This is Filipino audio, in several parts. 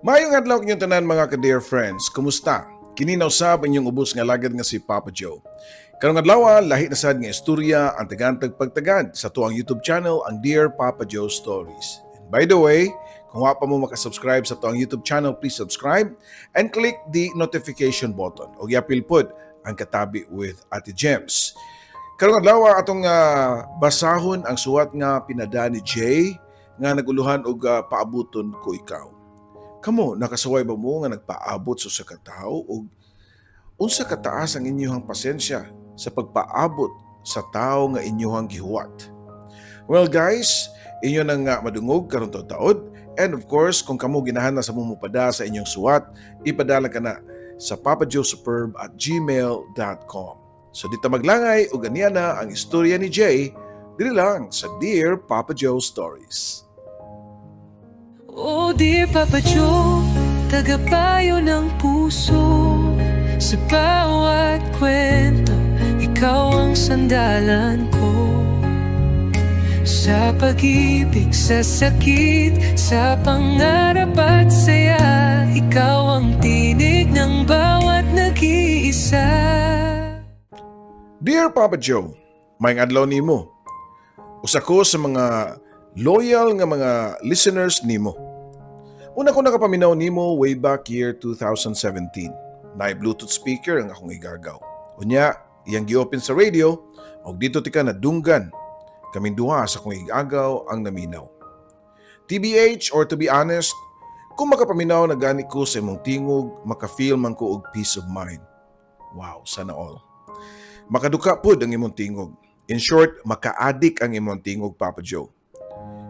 Maayong adlaw inyong tanan mga ka-dear friends. Kumusta? Kininaw sab inyong ubos nga lagad nga si Papa Joe. Karong adlaw lahi na sad nga istorya ang tagantag pagtagad sa tuang YouTube channel ang Dear Papa Joe Stories. And by the way, kung wa pa mo makasubscribe sa tuang YouTube channel, please subscribe and click the notification button. O yapil pod ang katabi with Ate Gems. Karong adlaw atong basahon ang suwat nga pinada ni Jay nga naguluhan og paabuton ko ikaw. Kamo, nakasaway ba mo nga nagpaabot sa usa ka tawo o unsa kataas ang inyong pasensya sa pagpaabot sa tawo nga inyong gihuwat? Well guys, inyo nang madungog karon taud and of course kung kamo ginahan na sa mumupada sa inyong suwat, ipadala ka na sa papajoesuperb@gmail.com. So dito maglangay o ganiya na ang istorya ni Jay dili lang sa Dear Papa Joe Stories. Oh dear Papa Joe, tagapayo ng puso. Sa bawat kwento, ikaw ang sandalan ko. Sa pag-ibig, sa sakit, sa pangarap at saya, ikaw ang tinig ng bawat nag-iisa. Dear Papa Joe, maayong adlaw nimo. Usa ko sa mga loyal nga mga listeners nimo. Una ko nakapaminaw nimo way back year 2017. Na Bluetooth speaker ang akong igagaw. Unya, iyang gi-open sa radio og dito tika nadunggan. Kaming duha sa akong igagaw ang naminaw. TBH or to be honest, kung makapaminaw na gani ko sa imong tingog, maka-feel man ko og peace of mind. Wow, sana all. Makaduka pod ang imong tingog. In short, maka-addict ang imong tingog, Papa Joe.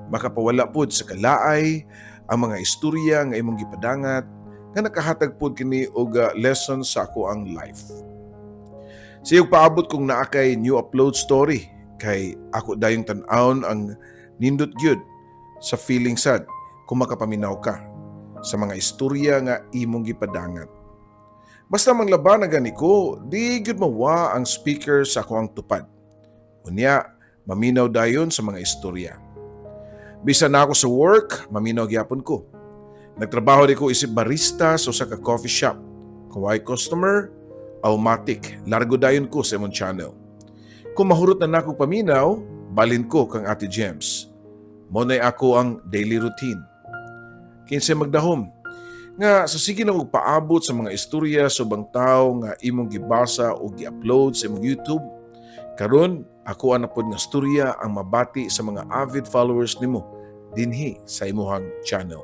Makapawala pod sa kalaay, ang mga istorya nga imong gipadangat nga nakahatag pod kini og lesson sa ako ang life. Siyog paabot kong naa kay new upload story kay ako dayong tan-awon ang nindot gyud sa feeling sad kung makapaminaw ka sa mga istorya nga imong gipadangat. Basta manglaban na gani ko, di gyud mawa ang speaker sa ako ang tupad. Unya, maminaw dayon sa mga istorya. Bisan na ako sa work, maminaw gyapon ko. Nagtrabaho di ko isip barista sa usa ka coffee shop. Kung ay customer, automatic, largo dayon ko sa imong channel. Kung mahurot na nako paminaw, balin ko kang Ate Gems. Monay ako ang daily routine. Kinsa magdahom. Nga sa sige na og paabot sa mga istorya sa ubang tawo nga imong gibasa o gi-upload sa imong YouTube. Karon, ako ana pod nga istorya ang mabati sa mga avid followers nimo dinhi sa imuhang channel.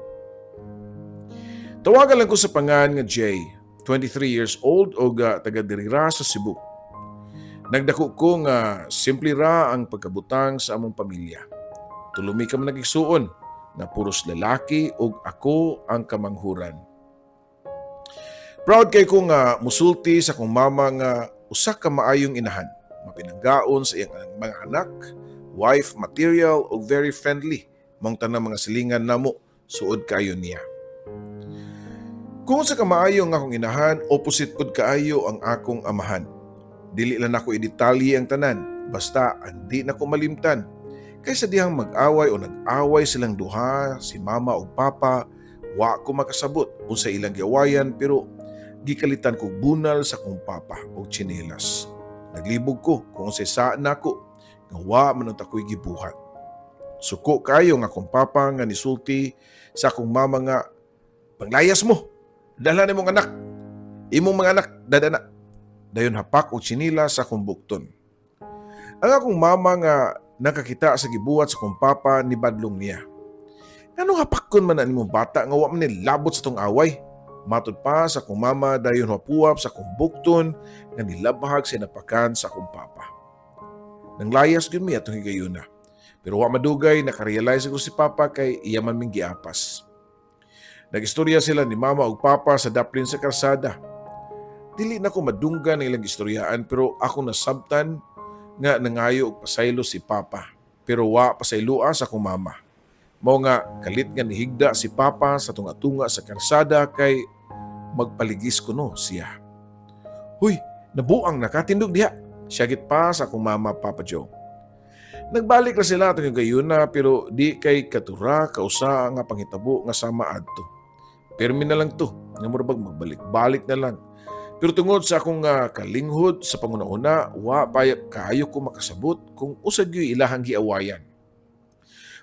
Tawagan lang ko sa pangan nga Jay, 23 years old o taga diri ra sa Cebu. Nagdako ko nga simple ra ang pagkabutang sa among pamilya. Tulumi ka man nagigsuon na puros lalaki ug ako ang kamanghuran. Proud kay ko nga musulti sa kong mama nga usa ka maayong inahan, mapinanggaon sa iyang mga anak, wife material ug very friendly. Mong tanang mga silingan namo suod kayo niya. Kung sa kamaayo nga akong inahan, opposite pud kaayo ang akong amahan. Dili lang ako idetalye ang tanan, basta andi na ko malimtan. Kaysa dihang mag-away o nag-away silang duha, si mama o papa, wa ko makasabot unsa ilang giawayan pero gikalitan ko bunal sa kong papa o tsinelas. Naglibog ko kung saan nako, nga wa man ako'y gibuhat. Suko kayo nga akong papa nga nisulti sa akong mama nga, panglayas mo, dala ni mong anak, imong mga anak, dadana. Dayon hapak o tsinila sa akong bukton. Ang akong mama nga nakakita sa gibuhat sa akong papa ni badlong niya. Anong hapakon man na nimong bata nga wa man nilabot sa tong away? Matod pa sa akong mama dayon hapuap sa akong bukton nga nilabhag sa napakan sa akong papa. Nang layas gyud mi atong higayuna. Pero wa madugay nakarealize ko si papa kay iya man ming giapas. Nagistorya sila ni mama ug papa sa daplin sa kalsada. Dili na ko madunggan ang ilang istoryaan pero ako nasabtan nga nangayo og pasaylo si papa. Pero wa pasaylua sa akong mama. Mao nga kalit nga nihigda si papa sa tunga-tunga sa kalsada kay magpaligis ko no siya. Huy, nabuang nakatindog diha. Siyagit pa sa akong mama, Papa Joe. Nagbalik na sila atong gayuna pero di kay katura kausa nga panghitabo nga sama adto. Pirmi na lang to. Nga murabag magbalik-balik na lang. Pero tungod sa akong kalinghod sa panguna-una, wa kaayo ko makasabot kung usad gyud ilahang giawayan.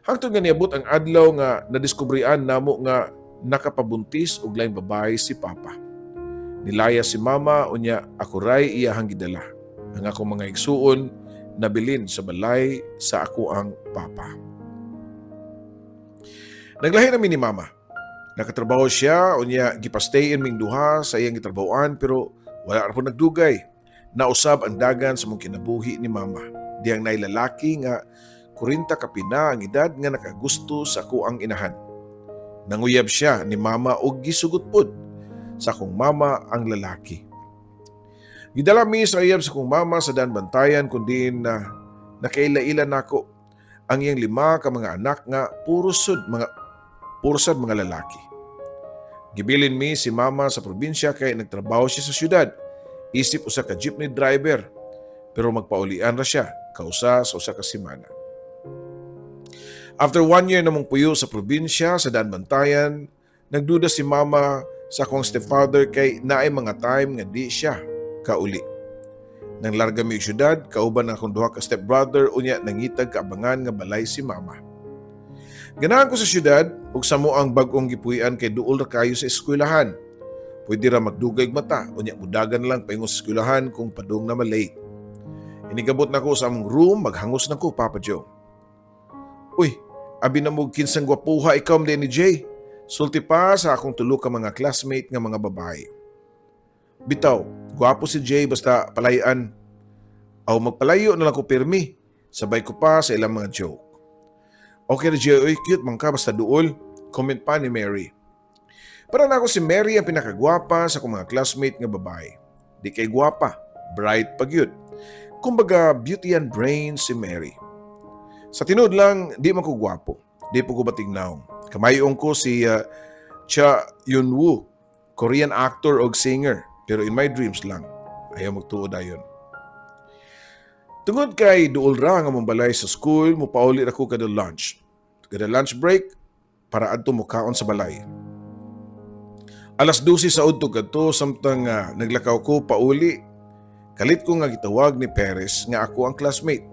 Hangtod nga niabot ang adlaw nga nadiskubrian namo nga nakapabuntis og laing babae si Papa. Nilaya si Mama unya ako ray iyahang gidala. Ang akong mga igsuon nabilin sa balay sa ako ang Papa. Naglahi namin ni Mama. Nakatrabaho siya, unya gipastayin ming duha sa iyang gitrabahoan pero wala ra po nagdugay. Nausab ang dagan sa mong kinabuhi ni Mama. Diyang nailalaki nga 40 kapina ang edad nga nakagusto sa ako ang inahan. Nanguyab siya ni Mama og gisugot pod sa akong mama ang lalaki. Gidala mi sa uyab sa akong mama sa daan bantayan kundi na nakaila-ila nako ang iyang 5 ka mga anak nga puro sad mga lalaki. Gibilin mi si Mama sa probinsya kay nagtrabaho siya sa syudad. Isip usa ka jeepney driver pero magpaulian ra siya kausa sa usa ka semana. After 1 year namong puyo sa probinsya sa daan bantayan, nagduda si Mama sa akong stepfather kay naay mga time nga di siya kauli. Nang larga mi og syudad, kauban ang akong duha ka stepbrother unya nangitag kaabangan nga balay si Mama. Ganahan ko sa syudad ug samo ang bag-ong gipuy-an kay duol ra kayo sa eskwelahan. Pwede ra magdugay mata unya mudagan lang paingon sa eskwelahan kung padung na malate. Inigabot na ko sa among room, maghangos na ko, Papa Joe. Uy, abi na mo kinsang gwapuha ikaw din ni Jay. Sulti pa sa akong tulo ka mga classmate nga mga babae. Bitaw, gwapo si Jay basta palayan. Aw magpalayo na lang ko pirmi. Sabay ko pa sa ilang mga joke. Okay na Jay, oy cute man ka basta duol. Comment pa ni Mary. Para na ako si Mary ang pinakagwapa sa akong mga classmate nga babae. Di kay gwapa, bright pag yun. Kumbaga beauty and brain si Mary. Sa tinud lang, di man ko gwapo. Di po ko batignaw. Kamayong ko si Cha Yun-woo, Korean actor o singer. Pero in my dreams lang, ayaw magtuod ayon. Tungod kay duol ra nga mambalay sa school, mupauli ako kada lunch. Kada lunch break, para adto mukaon sa balay. Alas 12 sa udto kadto samtang naglakaw ko pauli. Kalit ko nga gitawag ni Perez nga ako ang classmate.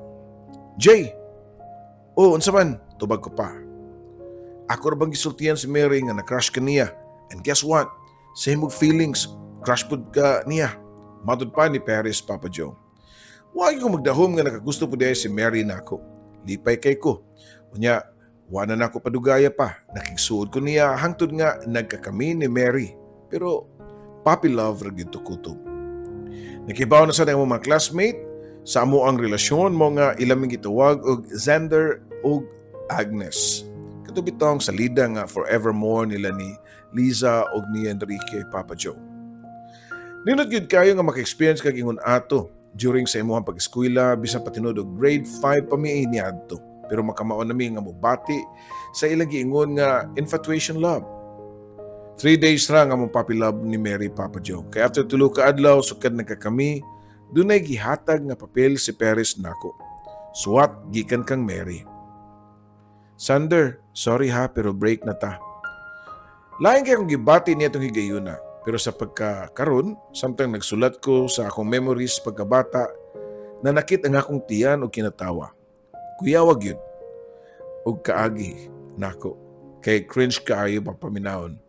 Jay! Oh, unsa man? Tubag ko pa. Ako ra bang gisultihan si Mary nga na-crush ka niya. And guess what? Same og feelings. Crush pod ka niya. Matod pa ni Perez, Papa Joe. Huwag ko magdahom nga nakagusto po dahil si Mary na ako. Lipay kay ko. Unya, wala na ako padugaya pa. Nakigsuod ko niya hangtod nga nagkakami ni Mary. Pero puppy love ra gyud kutob. Nakibaw na sa mga classmate sa amo ang relasyon mo nga ilaming gitawag og Xander og Agnes. Katubitong salida nga forevermore nila ni Liza og ni Enrique, Papa Joe. Ninot gyud kayo nga maka-experience kag ingon ato during sa imuhang pag-eskwela bisan patinud og grade 5 pa mi niadto. Pero makamaon nami nga mobati sa ilang giingon nga infatuation love. 3 days ra nga mong puppy love ni Mary, Papa Joe. Kay after tulo ka adlaw sukad nagkakami, dunay gihatag nga papel si Perez nako. Suwat gikan kang Mary. Sander, sorry ha pero break na ta. Lain kay akong gibati niya itong higayuna. Pero sa pagkakaroon, samtang nagsulat ko sa akong memories pagkabata, nanakit ang akong tiyan o kinatawa. Kuyawag yun. O kaagi, nako. Kay cringe kaayo papaminahon.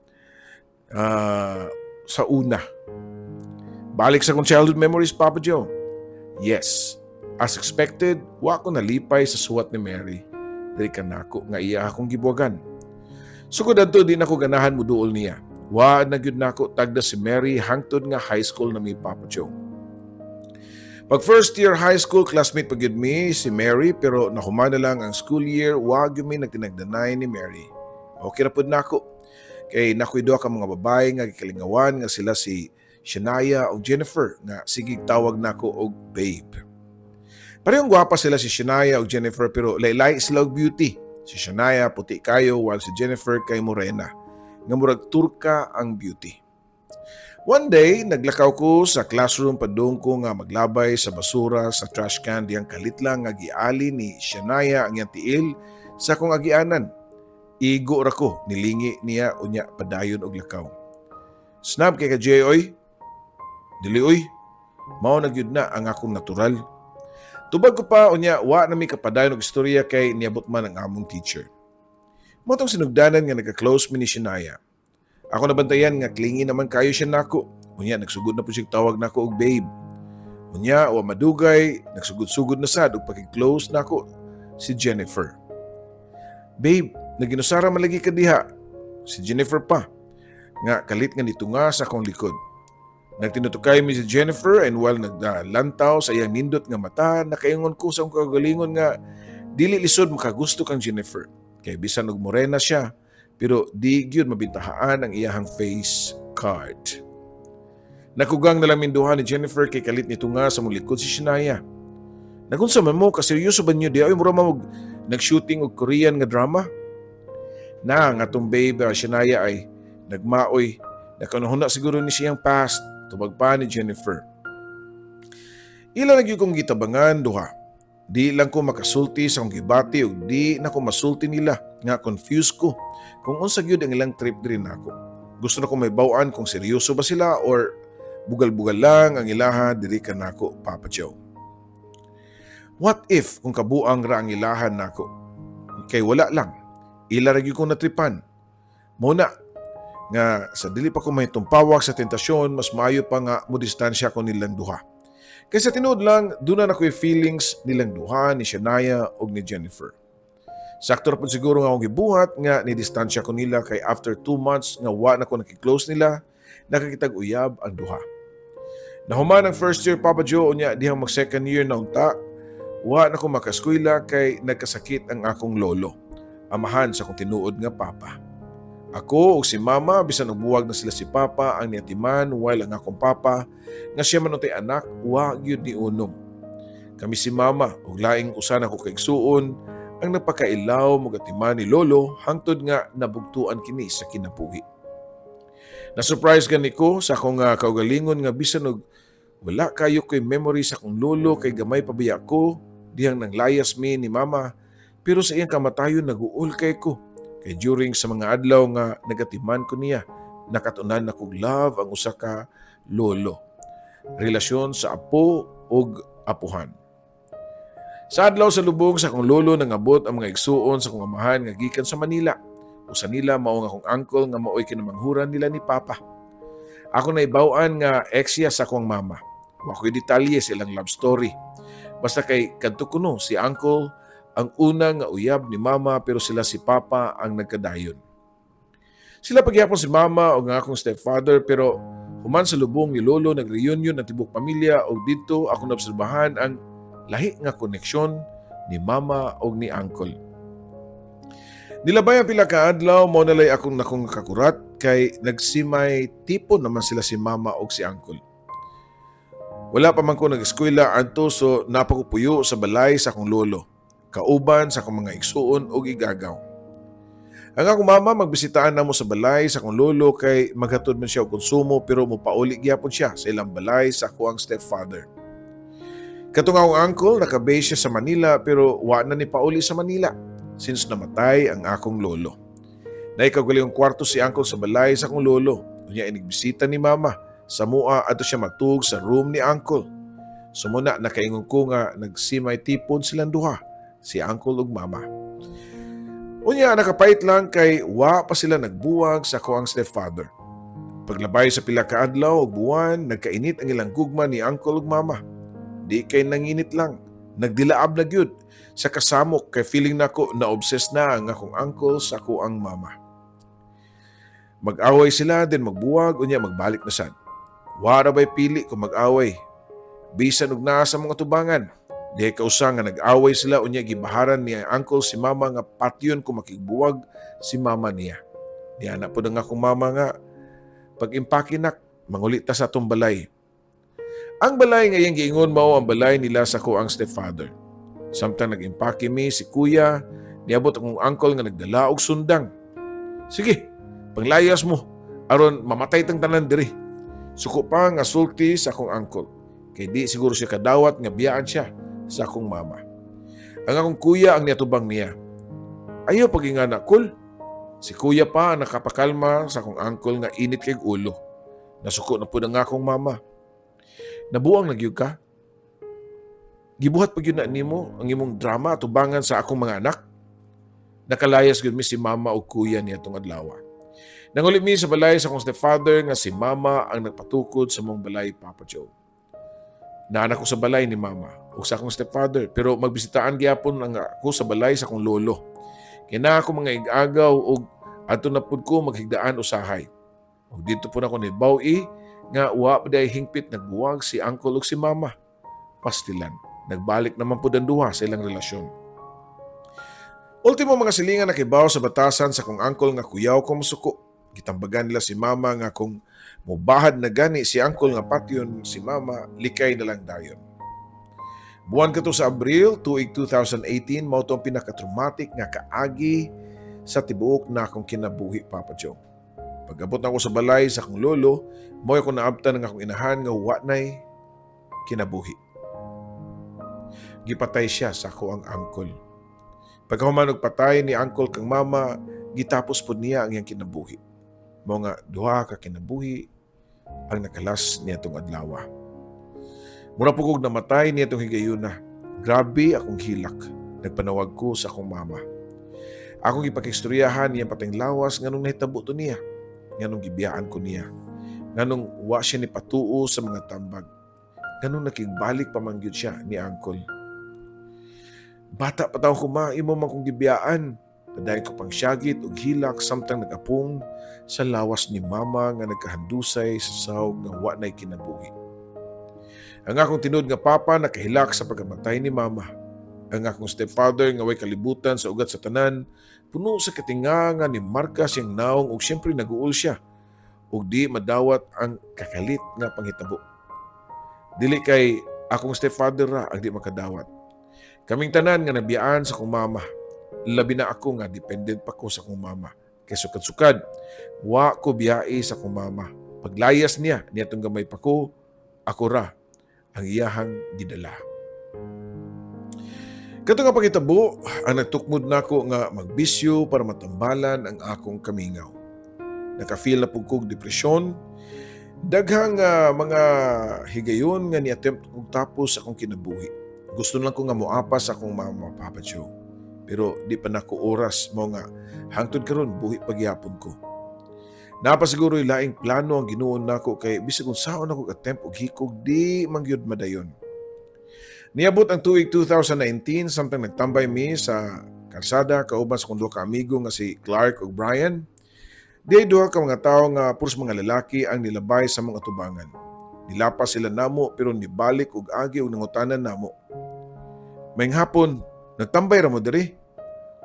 Sa una. Balik sa akong childhood memories, Papa Joe. Yes, as expected, wa ko nalipay sa suwat ni Mary. Dili ka nako nga iya akong gibuwagan. Sukod adto din ako ganahan mo duol niya. Wa na gyud nako tagda si Mary hangtod nga high school na mi, Papa Joe. Pag first year high school, classmate pag gyud mi si Mary pero nahuman na lang ang school year, wa gyud mi nagtinagdanay ni Mary. Okay ra pud nako. Kay nakuido ka mga babae nga gikalingawan nga sila si Shania o Jennifer nga sige tawag nako og babe. Parehong gwapa sila si Shania o Jennifer pero laylay sila og beauty. Si Shania puti kayo while si Jennifer kay morena. Nga murag turka ang beauty. One day, naglakaw ko sa classroom padung ko nga maglabay sa basura sa trash can diyang kalit lang nga giali ni Shania ang iyang tiil sa akong agianan. Igo ra ko, nilingi niya unya padayon og lakaw. Snap kay ka Jay, oy. Dili oy, mao na gyud na ang akong natural. Tubag ko pa unya wa na mi kapadayon og istorya kay niabot man ang among teacher. Mo tong sinugdanan nga nagka-close mi ni Shania. Ako nabantayan nga klingi naman kayo siya nako. Unya nagsugod na po siya tawag nako og babe. Unya wa madugay, nagsugod-sugod na sad og pagki-close nako si Jennifer. Babe, naginusara malagi ka diha. Si Jennifer pa. Nga kalit nga nitunga sa akong likod. Nagtinutukay mi si Jennifer and while naglantaw sa iyang nindot nga mata, nakaingon ko sa akong kagalingon nga dili lisod makagusto kang Jennifer. Kay bisan og morena siya, pero di gyud mabintahaan ang iyahang face card. Nakugang na lang minduha ni Jennifer kay kalit nitunga sa mong likod si Shania. Nagunsa man mo, kaseryoso ba niyo di ay mura mo nag-shooting og Korean nga drama? Na nga tong babe Shania ay nagmaoy, nakanuhuna siguro ni siyang past, tubag pa ni Jennifer. Ila lagi kong gitabangan duha. Di lang ko makasulti sa akong gibati o di na ko masulti nila nga confused ko kung unsa gyud ang ilang trip diri nako. Gusto na ko may bawaan kung seryoso ba sila or bugal-bugal lang ang ilaha diri kanako, Papa Joe. What if kung kabuang ra ang ilahan nako? Kay wala lang. Ila ra gyud ko natripan. Muna nga sa dili pa ko may tumpawak sa tentasyon, mas maayo pa nga mo distansya ko nilang duha. Kaysa tinuod lang, doon na ako'y feelings nilang duha ni Shania o ni Jennifer. Sakto na po siguro nga akong gibuhat nga ni-distansya ko nila kay after 2 months nga wa na ko nakiklose nila, nakakitag-uyab ang duha. Nahuman ang first year, Papa Joe, unya dihang mag-second year na unta, wa na ko makaskwela kay nagkasakit ang akong lolo, amahan sa kong tinuod nga papa. Ako o si Mama, bisan buwag na sila si Papa ang niatiman while ang akong Papa, nga siya man untay anak, wa gyud ni unom. Kami si Mama, ug laing usan ako kaigsuon, ang nagpakailaw mo gatiman ni Lolo hangtod nga nabugtuan kini sa kinabuhi. Na-surprise gani ko sa akong kaugalingon nga bisan og wala kayo ko'y memory sa akong lolo kay gamay pabiya ko, dihang nanglayas mi ni Mama, pero sa iyang kamatayon naguol kay ko. Kay during sa mga adlaw nga nagatiman ko niya, nakatunan na kog love ang usa ka lolo. Relasyon sa apo ug apuhan. Sa adlaw sa lubong sa akong lolo nangabot ang mga igsuon sa akong amahan nga gikan sa Manila. Usa nila mao nga akong uncle nga maoy kinamanghuran nila ni Papa. Ako na ibaw-an nga exya sa akong mama. Wa ko'y detalye sa ilang love story. Basta kay kadto kuno si uncle ang unang nga uyab ni Mama pero sila si Papa ang nagkadayon. Sila pagyapon si Mama o nga akong stepfather pero human sa lubong ni Lolo nag-reunion ng tibok pamilya o dito ako naobserbahan ang lahi nga koneksyon ni Mama o ni Uncle. Nilabay ang pila ka adlaw mo nalay akong kakurat kay nagsimay tipo naman sila si Mama o si Uncle. Wala pa man ko nag-eskwela adto so napakupuyo sa balay sa akong lolo. Kauban sa akong mga igsuon o igagaw. Ang akong mama magbisitaan na mo sa balay sa akong lolo kay maghatod man siya og konsumo pero mupauli gyapon siya sa ilang balay sa akong stepfather. Katong akong uncle nakabase siya sa Manila pero wa na ni pauli sa Manila since namatay ang akong lolo. Naikagaling kwarto si uncle sa balay sa akong lolo. Unya inigbisita ni Mama sa mua ato siya matug sa room ni uncle. Sumuna nakaingon ko nga nagsimay tipon silang duha, si uncle ug mama. Unya nakapait lang kay wa pa sila nagbuwag sa kuang stepfather. Paglabay sa pila ka adlaw ug buwan, nagkainit ang ilang gugma ni uncle ug mama. Di kay nanginit lang, nagdilaab na gyud sa kasamok kay feeling nako na obsessed na ang akong uncle sa kuang mama. Mag-away sila din magbuwag unya magbalik na sad. Wara bay pili kung mag-away. Bisan og naa sa mga tubangan. Di kausa nga nag-away sila unya gibaharan ni uncle si Mama nga patyon kung makigbuwag si Mama niya. Diya na po nga akong mama nga pag-impake nak mangulit ta sa atong balay. Ang balay nga iyang giingon mao ang balay nila sa kuang stepfather. Samtang nag-impake mi si kuya, niabot akong uncle nga nagdala og sundang. Sige, panglayas mo aron mamatay tang tanan diri. Suko pa nga sulti sa akong uncle. Kay di siguro siya kadawat nga biyaan siya sa akong mama. Ang akong kuya ang niatubang niya. Ayaw pagingana, kul. Si kuya pa ang nakapakalma sa akong uncle nga init kay ulo. Nasuko na po na nga akong mama. Nabuang nagyug ka? Gibuhat pag yun na nimo ang imong drama at tubangan sa akong mga anak. Nakalayas gyud mi si mama o kuya niya tong adlaw. Nangulit mi sa balay sa akong stepfather nga si mama ang nagpatukod sa mong balay, Papa Joe. Naanak ko sa balay ni mama o sa akong stepfather, pero magbisitaan gyapon ang ako sa balay sa akong lolo. Kina ako mga igagaw o ato na pud ko maghigdaan usahay. O dito po na ko ni bawi nga wa pa day hingpit nagbuwag si uncle ug si mama. Pastilan, nagbalik naman po ang duha sa ilang relasyon. Ultimo mga silingan nakibaw sa batasan sa kong uncle nga kuyaw ko musuko. Gitambagan nila si mama nga kung mubahad na gani si uncle nga patyon si mama, likay na lang dayon. Buwan ka to sa Abril, tuig 2018, mao to ang pinaka-traumatic nga kaagi sa tibuok na akong kinabuhi, Papa Joe. Pag-abot na ako sa balay sa akong lolo, mo ako naabtan ng akong inahan nga wanay kinabuhi. Gipatay siya sa ako ang uncle. Pagkahuman og patay ni uncle kang mama, gitapos pud niya ang iyang kinabuhi. Mao nga duha ka kinabuhi ang nakalas niya tong adlaw. Mura po kong namatay niya itong higayuna. Grabe akong hilak. Nagpanawag ko sa akong mama. Akong ipakistoryahan niya pating lawas nganong nahitabo to niya. Nganong gibiyaan ko niya. Nganong wa siya ni patuo sa mga tambag. Nganong nakigbalik pamangyod siya ni uncle. Bata pa taon ko ma, imo man kong gibiyaan. Padayon ko pang syagit o hilak samtang nagapong sa lawas ni mama nga nagkahandusay sa sahog nga wa na'y kinabuhi. Ang akong tinud nga papa nakahilak sa pagkamatay ni mama. Ang akong stepfather nga way kalibutan sa ugat sa tanan, puno sa katingangan ni marka siyang naong ug siyempre naguol siya. Ug di madawat ang kakalit nga panghitabo. Dili kay akong stepfather ra ang di makadawat. Kaming tanan nga nabiyaan sa akong mama. Labi na ako nga dependent pa ko sa akong mama. Kay sukad-sukad, wa ko biyai sa akong mama. Paglayas niya tong gamay pa ko, ako ra ang iyahang gidala. Kato nga pagitabo, ang nagtukmod nako nga magbisyo para matambalan ang akong kamingaw. Nakafeel na pugkog depresyon, daghang mga higayon nga ni-attempt kong tapos akong kinabuhi. Gusto lang ko nga moapas akong mama, Papa Joe. Pero di pa nako oras mo nga hangtod karon buhi pagyapon ko. Napasiguro laing plano ang ginuon nako kay bisag kung saon ako attempt og hikog di mangyud madayon. Niabot ang tuig 2019 samtang nagtambay mi sa kalsada kauban sa kong duha ka amigo nga si Clark ug Brian. Di duha ka mga tawo nga puros mga lalaki ang nilabay sa mga tubangan. Nilapas sila namo pero nibalik og agi og nangutanan namo. Mayng hapon, nagtambay ra mo diri.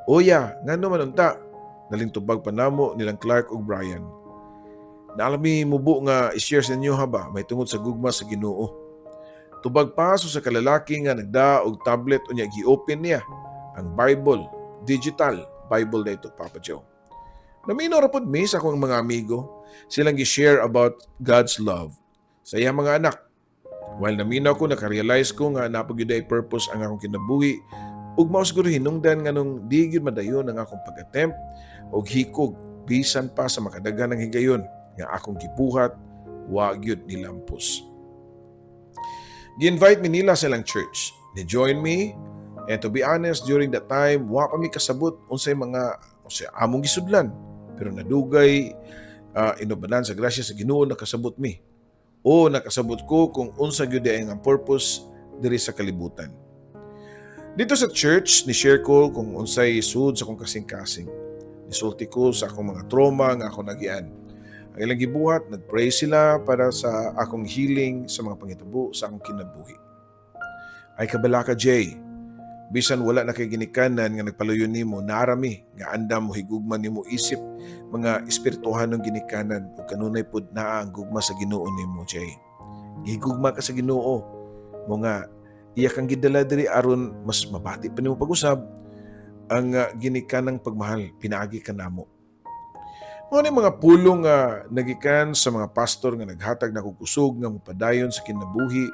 Oya, ngano man unta? Nalintubag pa namo nilang Clark ug Brian. Naalami mubo nga i-share sa inyo haba, may tungod sa gugma sa Ginoo. Tubag paso sa kalalaki nga nagda og tablet unya gi-open niya ang Bible, digital Bible na ito, Papa Joe. Namino ra pud mi sa akong mga amigo, silang gi-share about God's love sa iyang mga anak. While naminaw ko, nakarealize ko nga napagyuday purpose ang akong kinabuhi ug mao siguro hinungdan nganong di gyud madayon ang akong pag-attempt og hikog bisan pa sa makadaghan ng higayon nga akong gibuhat, wa gyud nilampos. Gi-invite mi nila sa ilang church. They join me, and to be honest, during that time, wa pa mi kasabot unsay among gisudlan. Pero nadugay inubanan sa grasya sa Ginoo nakasabot mi. O nakasabot ko kung unsa gyud ang purpose diri sa kalibutan. Dito sa church, ni-share ko kung unsay sud sa akong kasing-kasing. Nisulti ko sa akong mga trauma nga ako nagian. Ang ilang gibuhat, nag-pray sila para sa akong healing sa mga pangitabo sa akong kinabuhi. Ay kabala ka, Jay. Bisan wala na kay ginikanan nga nagpaluyon nimo, narami nga andam mo higugman nimo isip mga espirituhan ng ginikanan ug kanunay pud naa ang gugma sa Ginoo nimo, Jay. Gihigugma ka sa Ginoo mo nga iya kang gidala diri aron mas mabati pa nimo pag-usab ang ginikanang pagmahal pinaagi ka namo. Mga mga pulong nga nagikan sa mga pastor nga naghatag na kukusog nga mupadayon sa kinabuhi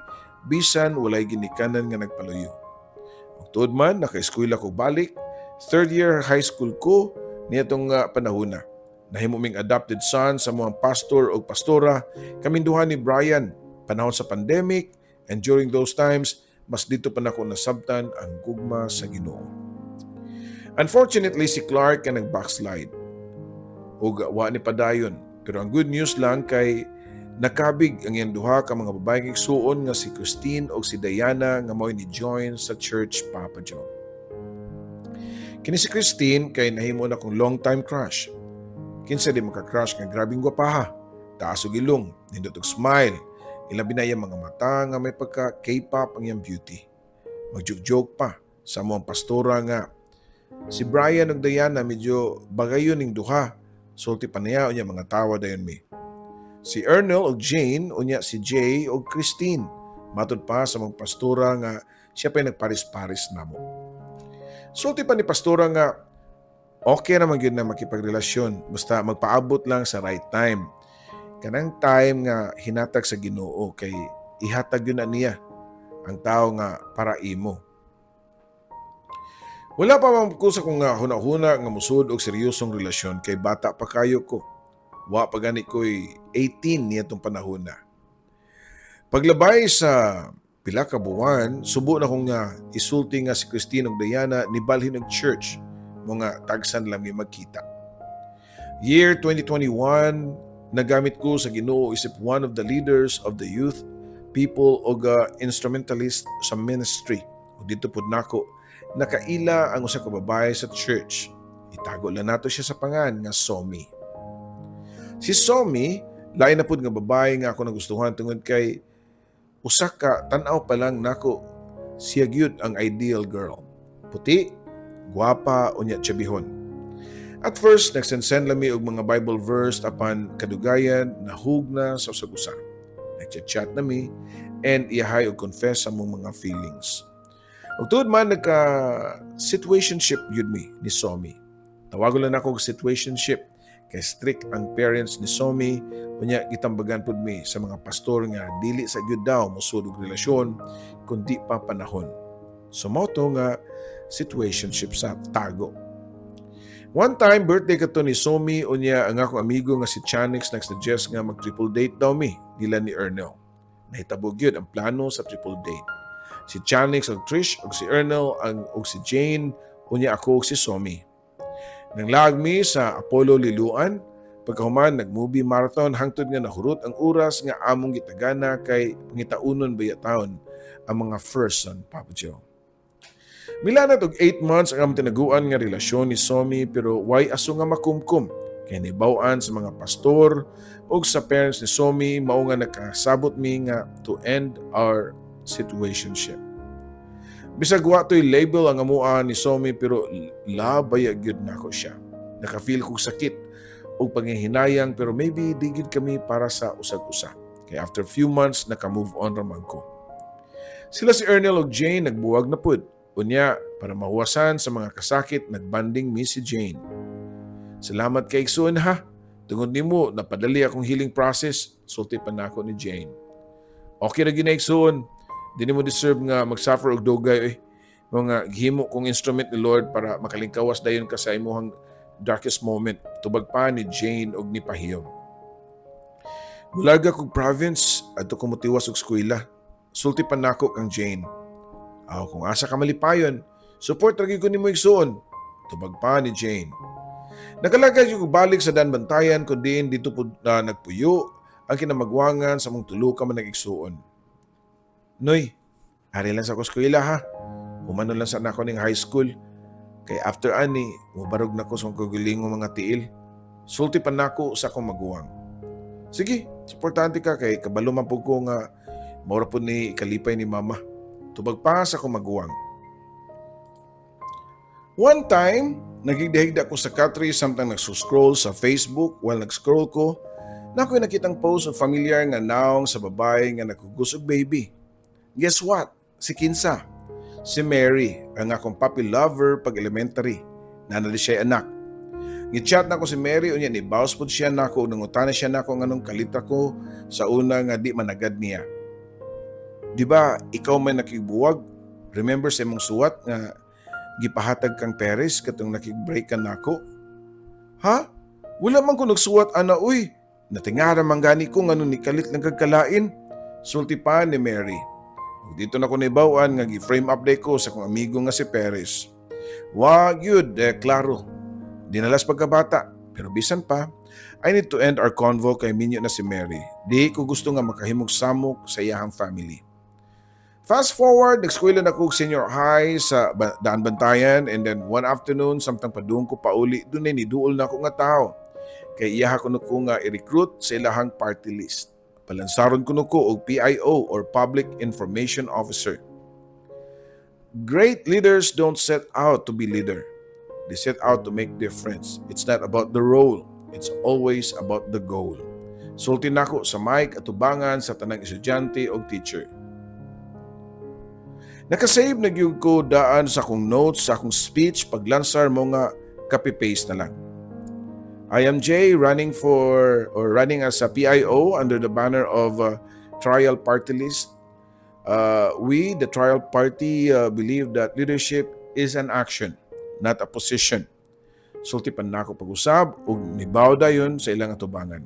bisan walay ginikanan nga nagpaluyo. Ug tuod man naka-eskwela ko balik, third year high school ko, nitong panahona. Nahimo ming adopted son sa mga pastor o pastora, kaminduhan ni Brian, panahon sa pandemic, and during those times, mas dito pa nako nasabtan ang gugma sa Ginoo. Unfortunately, si Clark ka nag-backslide. O wa ni padayon. Pero ang good news lang kay nakabig ang iyang duha ka mga babaeng igsuon nga si Christine o si Diana nga mo'y ni-join sa church Papa John. Kini si Christine kay nahimo na kong long time crush. Kinsa di maka-crush nga grabing gwapaha, taas og ilong, nindot og smile, ilabi na iyang mga mata nga may pagka K-pop ang iyang beauty. Magjoke-joke pa sa mga pastora nga si Brian ug Diana medyo bagayon ning duha, sulti pa niya unya mga tawa dayon mi. Si Ernel ug Jane unya si Jay ug Christine, matud pa sa mga pastora nga siya pa'y nagparis-paris namo. Sulti pa ni pastora nga okay naman yun na makipagrelasyon basta magpaabot lang sa right time. Kanang time nga hinatag sa Ginoo kay ihatag yun na niya ang tao nga para imo. Wala pa man ko sa kung nga huna-huna nga musud og seryosong relasyon kay bata pa kayo ko. Wa pa gani ko'y 18 niya tong panahon na. Paglabay sa pila ka buwan, subo na kong nga isulti nga si Christine ug Diana ni balhin og church mga tagsan lang yung magkita. Year 2021, nagamit ko sa Ginoo isip one of the leaders of the youth, people o instrumentalist sa ministry. O dito po nako, nakaila ang usa ka babae sa church. Itago lang nato siya sa pangan nga Somi. Si Somi, lain na pud nga babae nga ako nagustuhan tungod kay usa ka tan-aw pa lang nako siya gyud ang ideal girl. Puti, guwapa unya tiyabihon. At first, nagsensend lami og mga Bible verse apan kadugayan nahugna sa usag-usa. Nagchat-chat nami and iyahay og confess sa mong mga feelings. Ug tuod man nagka-situationship yun mi ni Somi. Tawagon lang ako og situationship kay strict ang parents ni Somi unya gitambagan pud mi sa mga pastor nga dili sa gyud daw mosud og relasyon kundi pa panahon. Sumoto nga situationship sa tago. One time, birthday kato ni Somi unya ang akong amigo nga si Chanix nag-suggest nga mag-triple date daw mi nila ni Ernel. Nahitabog yun ang plano sa triple date. Si Chanix ug Trish ug si Ernel ug si Jane unya ako ug si Somi. Nanglag mi sa Apollo Liluan, pagkahuman nag-movie marathon hangtod nga nahurot ang oras nga among gitagana kay pangitaunon baya taon ang mga first son Papa Joe. Mila na tog 8 months ang tinaguan nga relasyon ni Somi pero why aso nga makumkum kay nibaw-an sa mga pastor ug sa parents ni Somi mao nga nakasabot mi nga to end our situationship. Bisag wa to'y label ang amuan ni Somi pero labaya gyud nako siya. Nakafeel kog sakit ug panghihinayang pero maybe di gyud kami para sa usag-usa. Kay after few months naka-move on raman ko. Sila si Ernel ug Jane nagbuwag na pud. Unya, para mahuwasan sa mga kasakit, nagbanding mi si Jane. Salamat kay Igsoon ha. Tungod nimo, napadali akong healing process. Sulti pa na ako ni Jane. Okay na gina Igsoon. Di nimo deserve nga mag-suffer og dugay. Mga gihimo kong instrument ni Lord para makalingkawas dayon ka sa imuhang darkest moment. Tubag pa ni Jane og ni Pahiyom. Mulaga kog province, adto ko motiwas og eskwela. Sulti pa na ako kang Jane. Kung asa ka malipayon, support lagi ko ni mo igsoon. Tubag pa ni Jane. Nakalagay yung balik sa danbantayan kundi dito po na nagpuyo ang kinamagwangan sa mong tulo ka man nag-igsuon. Noy, ari lang sa kuskwila ha. Umano lang sa nako ning high school. Kay after ani, mubarog na ko sa kaguling mga tiil. Sulti pa nako sa akong maguwang. Sige, importante ka kay kabalo man po ko nga maura po ni kalipay ni mama. Tubag pa sa akong maguwang. One time, nagigdahigda ko sa country samtang nagsuscroll sa Facebook while nag-scroll ko, na ako'y nakitang post ng familiar nga naong sa babae nga nagugusog baby. Guess what? Si Kinsa. Si Mary, ang akong puppy lover pag elementary. Nanali siya anak. Ngichat na ko si Mary unya ni bawas po siya nako nangutana siya nako nganong kalita ko sa una nga di managad niya. Di ba ikaw may nakigbuwag? Remember sa imong suwat nga gipahatag kang Paris katong nakig-break ka nako? Ha? Wala man ko nagsuwat ana uy. Natingara man gani ko ngano ni kalit lang kagkalain. Sulti pa ni Mary. Ug dito na ko naibawan nga gi-frame up day ko sa kong amigo nga si Perez. Wag yun, klaro. Dinalas pagkabata. Pero bisan pa, I need to end our convo kay minyo na si Mary. Di ko gusto nga makahimog samok sa iyahang family. Fast forward, nag-eskwela na ko senior high sa Daan Bantayan and then one afternoon, samtang padung ko pauli, doon ay niduol na ako nga tao. Kay iyaha ko nga i-recruit sa ilahang party list. Palansaron ko og PIO or Public Information Officer. Great leaders don't set out to be leader. They set out to make difference. It's not about the role. It's always about the goal. Sulti nako sa mic at tubangan sa tanang estudyante o teacher. Nakasave na gyud ko daan sa akong notes, sa akong speech, paglansar mo nga copy-paste na lang. I am Jay running as a PIO under the banner of Trial Party List. We, the Trial Party, believe that leadership is an action, not a position. Sulti pa na ako pag-usab ug nibaw dayon sa ilang atubangan.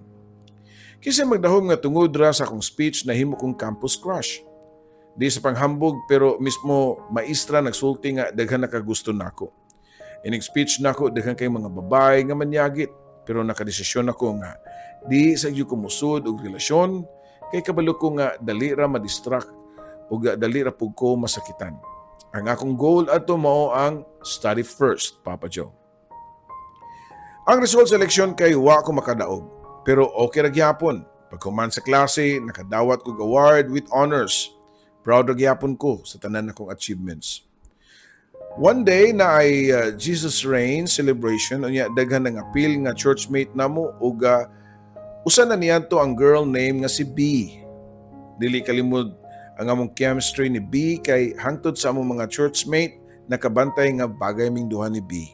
Kisa magdahom nga tungod ra sa akong speech na himo kong campus crush. Di sa panghambog pero mismo maestra nagsulti nga daghan nakagusto nako. Inig speech nako daghan kay mga babae nga manyagit pero nakadesisyon ako nga di sa gyud ko musud og relasyon kay kabalo ko nga dali ra ma-distract ug dali ra pug ko masakitan. Ang akong goal ato mao ang study first, Papa Joe. Ang result sa eleksyon kay wa ko makadaog pero okay ra gyapon. Pagkuman sa klase nakadawat ko award with honors. Proud ra gyapon ko sa tanan akong achievements. One day na ay Jesus Reign celebration unya daghan ng appeal nga churchmate namo ug usa na niadto ang girl name nga si B. Dili kalimod ang among chemistry ni B kay hangtod sa among mga churchmate nakabantay nga bagay ming duha ni B.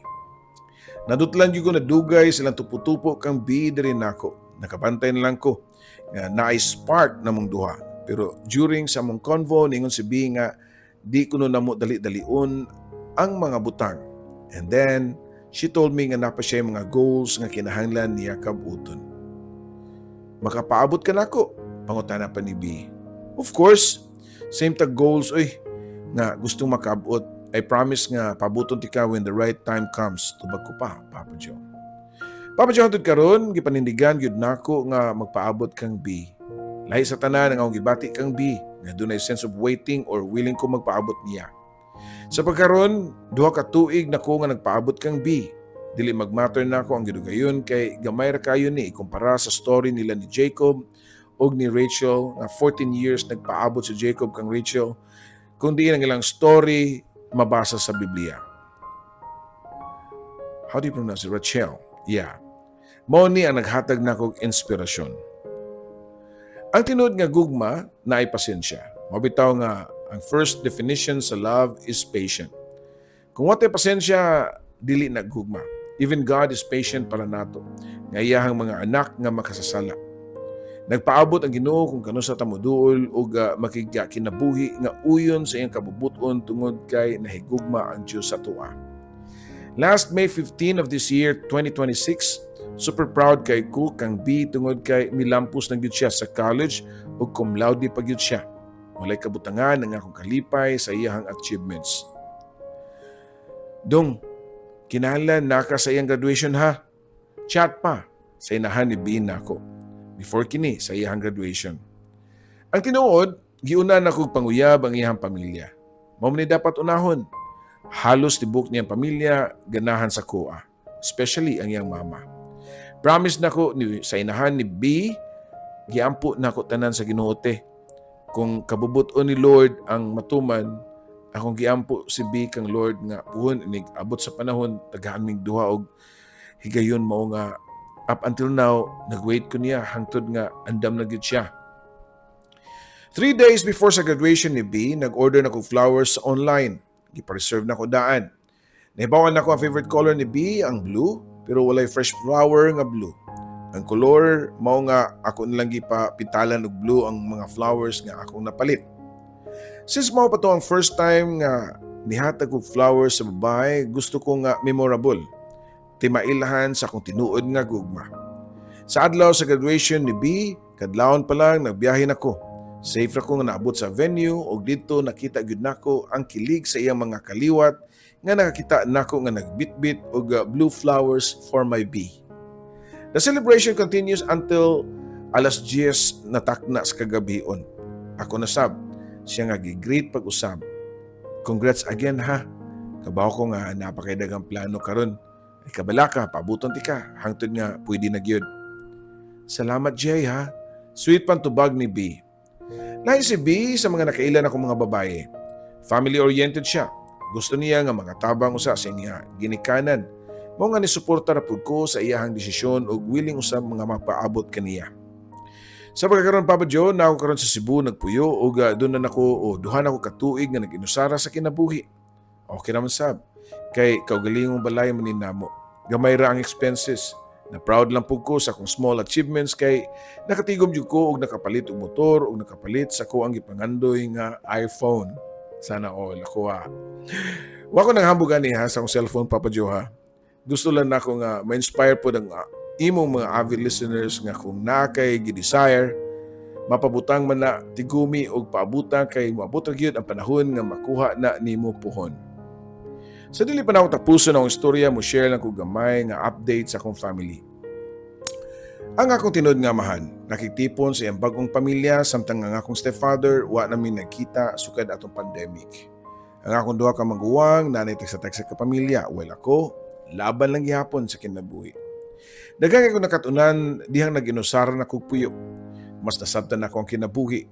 Nadutlan gyud ko na dugay silang tupo-tupo kang B diri nako. Nakabantay na lang ko nga naay spark namong duha. Pero during sa among convo, ningon si B nga di ko namo dali-dalion ang mga butang. And then, she told me nga napa siya mga goals nga kinahanglan niya kabuton. Makapaabot ka nako, pangutana pa ni B. Of course, same tag goals, nga gustong makaabot. I promise nga pabuton ti ka when the right time comes. Tubag ko pa, Papa Joe. Papa Joe, hantod karon gipanindigan gyud nako nga magpaabot kang B. Lahi sa tanan ang akong gibati kang B, nga dunay sense of waiting or willing ko magpaabot niya. Sa pagkaron, duha ka tuig na ko nga nagpaabot kang B. Dili magmatter na ako ang gidugayon kay gamay ra kayo ni ikumpara sa story nila ni Jacob og ni Rachel nga 14 years nagpaabot si Jacob kang Rachel kundi ang ilang story mabasa sa Biblia. How do you pronounce it? Rachel. Yeah. Mao ni ang naghatag nako og inspirasyon. Ang tinuod nga gugma na ay pasensya. Mabitaw nga ang first definition sa love is patient. Kung watay pasensya, dili na gugma. Even God is patient para nato. Nga iyahang mga anak nga makasasala. Nagpaabot ang Ginoo kung kano sa tamuduol ug makigakinabuhi nga uyon sa iyang kabubuton tungod kay nahigugma ang Dios sa tuwa. Last May 15 of this year, 2026, super proud kay ko kang B tungod kay milampos na gyud siya sa college ug cum laude pa gyud siya. Walay kabutangan ang akong kalipay sa iyahang achievements. Dong, kinahanglan naka sa iyang graduation ha. Chat pa sa inahan ni B nako before kini sa iyahang graduation. Ang tinuod, giuna na kog panguyab ang iyahang pamilya. Mao man ni dapat unahon. Halos tibok niyang pamilya ganahan sa kuha, especially ang iyang mama. Promise nako sa inahan ni B, giampo nako tanan sa Ginoo te. Kung kabubuton ni Lord ang matuman, akong giampo si B kang Lord nga puhon inig abot sa panahon tagahan ming duha og higayon mao nga up until now nagwait ko niya hangtod nga andam na gyud siya. 3 days before sa graduation ni B, nag-order na ko flowers online. Gipa-reserve na ko daan. Nahibawan na ko ang favorite color ni B, ang blue, pero walay fresh flower nga blue. Ang color, mao nga ako nilang gipapintalan og blue ang mga flowers nga akong napalit. Since mao pa to ang first time nga nihatag og flowers sa babae, gusto ko nga memorable. timailahan sa akong tinuod nga gugma. Sa adlaw sa graduation ni B, kadlawon pa lang nagbiyahe nako. Safe ra ko nga naabot sa venue ug didto nakita gyud nako ang kilig sa iyang mga kaliwat nga nakakita nako nga nagbitbit og blue flowers for my B. The celebration continues until alas 10 natakna sa kagabion. Ako nasab, siya nga gi-greet pag-usab. Congrats again ha. Kabaw ko nga napakaidagang plano karon. Ay kabala ka, pabuton ti ka, hangtod nga pwede na gyud. Salamat Jay ha. Sweet pan tubag ni B. Lahi si B sa mga nakailan akong mga babae. Family-oriented siya. Gusto niya nga mga tabang usa sa niya ginikanan. Mao nga ni suporta ra pud ko sa iyahang desisyon ug willing usab mga mapaabot kaniya. Sa pagkakaroon Papa Joe, na ako karon sa Cebu nagpuyo ug doon na ako duha na ako katuig nga nag-inusara sa kinabuhi. Okay naman sab. Kay kaugalingong balay man namo. Gamay ra ang expenses. Na proud lang pug ko sa akong small achievements kay nakatigom jud ko og nakapalit og motor og nakapalit sa ko ang gipangandoy nga iPhone. Sana all ako ha. Wa ko nanghambog ani ha sa akong cellphone Papa Joe ha. Gusto lang nako nga ma-inspire po ng imong mga avid listeners nga kung nakay gi-desire mapabutang man na tigumi og paabutang kay moabot ra gyud ang panahon nga makuha na nimo puhon. Sa dili pa na ako tapuson ang istorya mo share lang ko gamay nga update sa akong family. Ang akong tinud nga amahan, nakitipon sa iyang bagong pamilya samtang ang akong stepfather wa namin nagkita sukad atong pandemic. Ang akong duha ka maguwang nanay tagsa-tagsa ka pamilya while ako laban lang gihapon sa kinabuhi. Daghang ako nakatunan dihang nag-inusara na kog puyo. Mas nasabtan ako ang kinabuhi.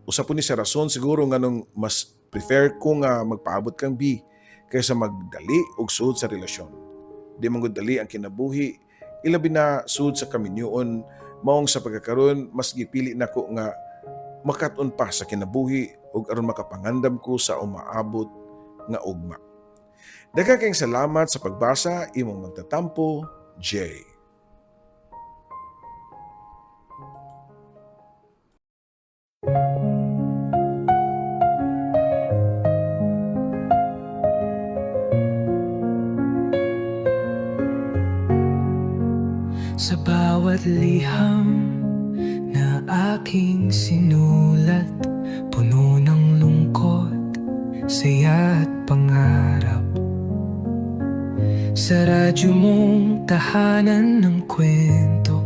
Usa po ni sa rason siguro nganong mas prefer ko nga magpaabot kang B kaysa magdali og suod sa relasyon. Di man gud dali ang kinabuhi, ilabi na suod sa kaminyoon, maong sa pagkakaroon mas gipili nako nga makat-on pa sa kinabuhi ug aron makapangandam ko sa umaabot nga ugma. Daghang kayong salamat sa pagbasa, imong magtatampo, Jay. Sa bawat liham na aking sinulat, puno ng lungkot, saya at pangarap. Sa radyo mong tahanan ng kwento,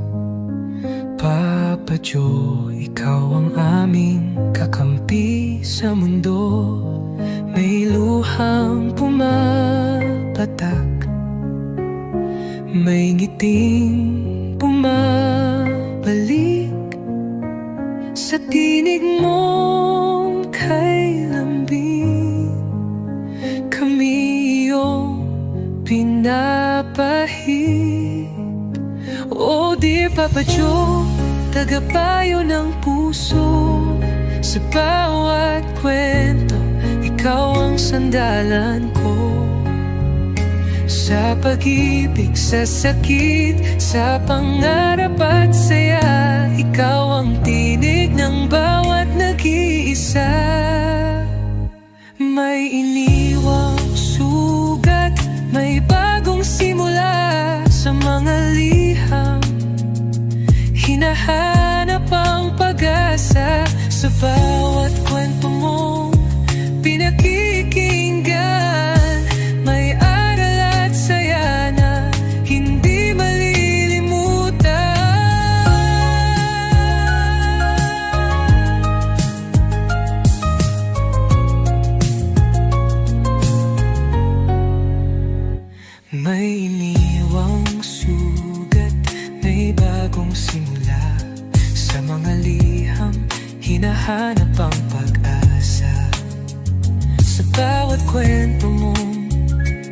Papa Joe, ikaw ang aming kakampi sa mundo. May luhang pumapatak, may ngiting bumabalik sa tinig mong kay lambing. Kami iyong pinapahid. O dear Papa Joe, tagapayo ng puso. Sa bawat kwento, ikaw ang sandalan ko. Sa pag-ibig, sa sakit, sa pangarap at saya, ikaw ang tinig ng bawat nag-iisa. May iniwang sugat, may bagong simula sa mga liham. Hinahanap ang pag-asa sa bawat kwento mong pinakikinggan. May aral at saya na hindi malilimutan. May iniwang sugat, may bagong simula sa mga liham. Hinahanap ang pag-asa sa bawat kwento mong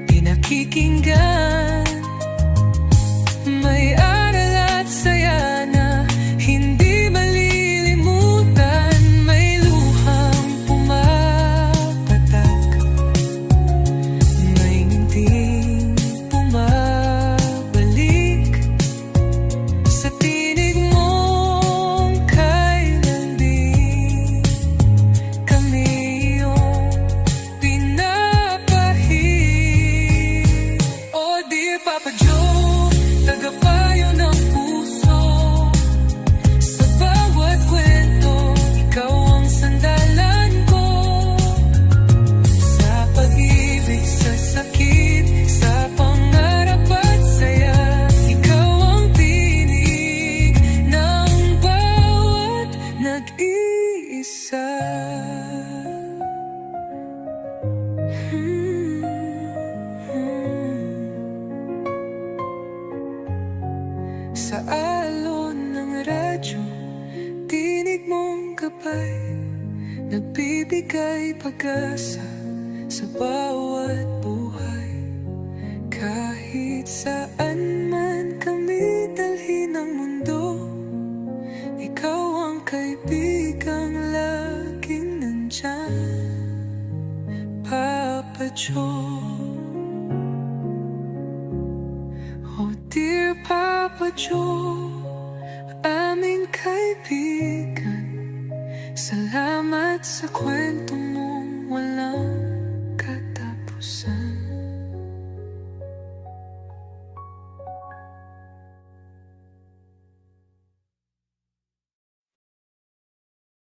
pinakikinggan. May aral at saya na hindi malilimutan. May luhang pumapatak, may nginting bumabalik sa tinig mong kay lambing. magbigay pag-asa sa bawat buhay. Kahit saan man kami dalhin ng mundo, ikaw ang kaibigang laging nandyan, Papa Joe. Oh dear Papa Joe, aming kaibigan, salamat sa kwento mong walang katapusan.